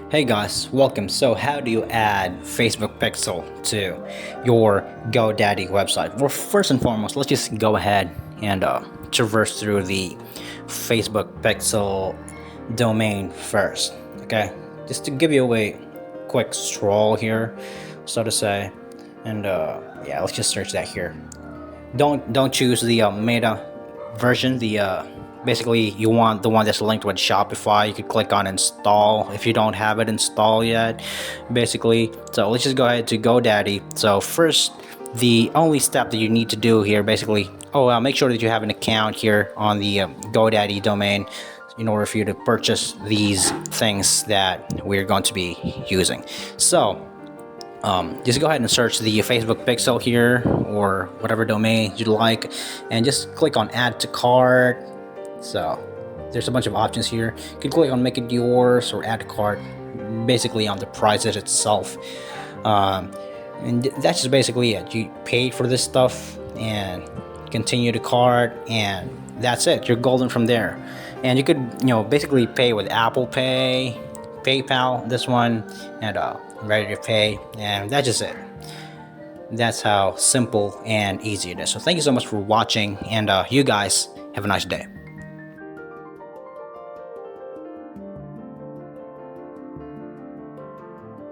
Hey guys, welcome. So how do you add Facebook Pixel to your GoDaddy website? Well, first and foremost, let's just go ahead and traverse through the Facebook Pixel domain first. Okay, just to give you a quick stroll here, so to say, and yeah, let's just search that here. Don't choose the meta version. The basically you want the one that's linked with Shopify. You could click on install if you don't have it installed yet, basically. So let's just go ahead to GoDaddy. So first, the only step that you need to do here, basically, make sure that you have an account here on the GoDaddy domain in order for you to purchase these things that we're going to be using. So just go ahead and search the Facebook Pixel here or whatever domain you'd like, and just click on add to cart. So there's a bunch of options here. You can click on make it yours or add to cart, basically on the prices itself. And that's just basically it. You paid for this stuff and continue to cart, and that's it. You're golden from there. And you could basically pay with Apple Pay, PayPal, this one, and ready to pay, and that's just it. That's how simple and easy it is. So thank you so much for watching, and you guys have a nice day.